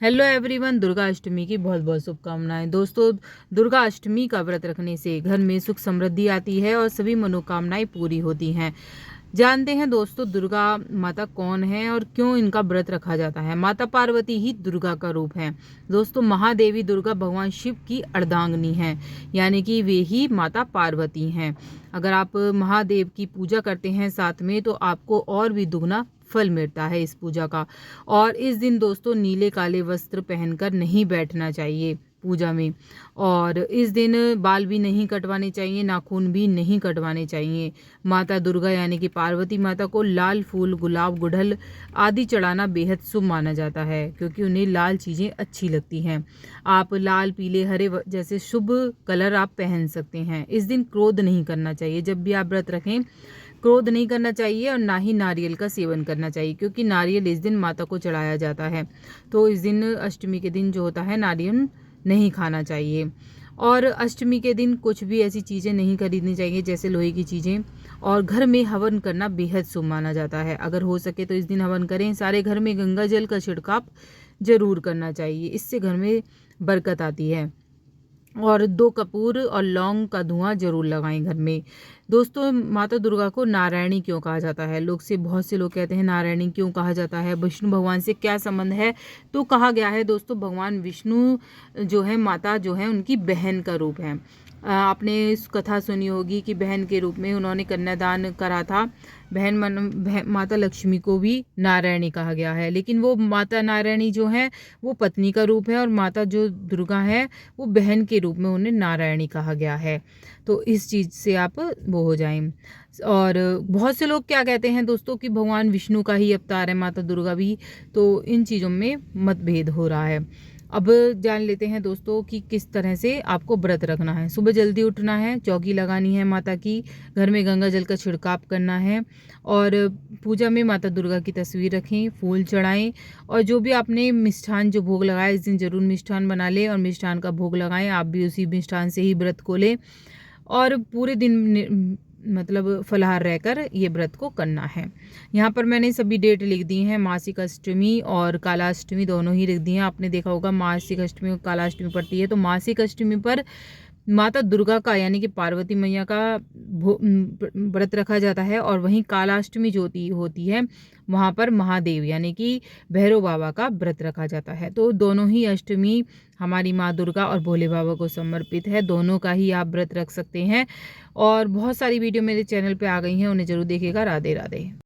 Hello everyone, Durga Ashtami की बहुत बहुत शुभकामनाएं। दोस्तों, दुर्गा अष्टमी का व्रत रखने से घर में सुख समृद्धि आती है और सभी मनोकामनाएं पूरी होती हैं। जानते हैं दोस्तों, दुर्गा माता कौन है और क्यों इनका व्रत रखा जाता है। माता पार्वती ही दुर्गा का रूप है। दोस्तों, महादेवी दुर्गा भगवान शिव की अर्धांगिनी है, यानी कि वे ही माता पार्वती हैं। अगर आप महादेव की पूजा करते हैं साथ में, तो आपको और भी दुगना फल मिलता है इस पूजा का। और इस दिन दोस्तों नीले काले वस्त्र पहनकर नहीं बैठना चाहिए पूजा में। और इस दिन बाल भी नहीं कटवाने चाहिए, नाखून भी नहीं कटवाने चाहिए। माता दुर्गा यानी कि पार्वती माता को लाल फूल, गुलाब, गुड़हल आदि चढ़ाना बेहद शुभ माना जाता है, क्योंकि उन्हें लाल चीज़ें अच्छी लगती हैं। आप लाल, पीले, हरे जैसे शुभ कलर आप पहन सकते हैं। इस दिन क्रोध नहीं करना चाहिए। जब भी आप व्रत रखें, क्रोध नहीं करना चाहिए और ना ही नारियल का सेवन करना चाहिए, क्योंकि नारियल इस दिन माता को चढ़ाया जाता है। तो इस दिन अष्टमी के दिन जो होता है, नारियल नहीं खाना चाहिए। और अष्टमी के दिन कुछ भी ऐसी चीज़ें नहीं खरीदनी चाहिए जैसे लोहे की चीज़ें। और घर में हवन करना बेहद शुभ माना जाता है। अगर हो सके तो इस दिन हवन करें। सारे घर में गंगा जल का छिड़काव जरूर करना चाहिए, इससे घर में बरकत आती है। और 2 कपूर और लौंग का धुआं जरूर लगाएं घर में। दोस्तों, माता दुर्गा को नारायणी क्यों कहा जाता है? बहुत से लोग कहते हैं नारायणी क्यों कहा जाता है, विष्णु भगवान से क्या संबंध है? तो कहा गया है दोस्तों, भगवान विष्णु जो है, माता जो है, उनकी बहन का रूप है। आपने इस कथा सुनी होगी कि बहन के रूप में उन्होंने कन्यादान करा था। माता लक्ष्मी को भी नारायणी कहा गया है, लेकिन वो माता नारायणी जो है वो पत्नी का रूप है, और माता जो दुर्गा है वो बहन के रूप में उन्हें नारायणी कहा गया है। तो इस चीज़ से आप वो हो जाएं। और बहुत से लोग क्या कहते हैं दोस्तों कि भगवान विष्णु का ही अवतार है माता दुर्गा भी। तो इन चीज़ों में मतभेद हो रहा है। अब जान लेते हैं दोस्तों कि किस तरह से आपको व्रत रखना है। सुबह जल्दी उठना है, चौकी लगानी है माता की, घर में गंगा जल का छिड़काव करना है, और पूजा में माता दुर्गा की तस्वीर रखें, फूल चढ़ाएं। और जो भी आपने मिष्ठान जो भोग लगाया, इस दिन जरूर मिष्ठान बना लें और मिष्ठान का भोग लगाएं। आप भी उसी मिष्ठान से ही व्रत को लें, और पूरे दिन मतलब फलाहार रहकर ये व्रत को करना है। यहाँ पर मैंने सभी डेट लिख दी हैं, मासिक अष्टमी और कालाष्टमी दोनों ही लिख दी हैं। आपने देखा होगा मासिक अष्टमी और कालाष्टमी पड़ती है, तो मासिक अष्टमी पर माता दुर्गा का यानी कि पार्वती मैया का व्रत रखा जाता है, और वहीं कालाष्टमी जो होती है वहाँ पर महादेव यानी कि भैरव बाबा का व्रत रखा जाता है। तो दोनों ही अष्टमी हमारी माँ दुर्गा और भोले बाबा को समर्पित है। दोनों का ही आप व्रत रख सकते हैं। और बहुत सारी वीडियो मेरे चैनल पे आ गई हैं, उन्हें जरूर देखिएगा। राधे राधे।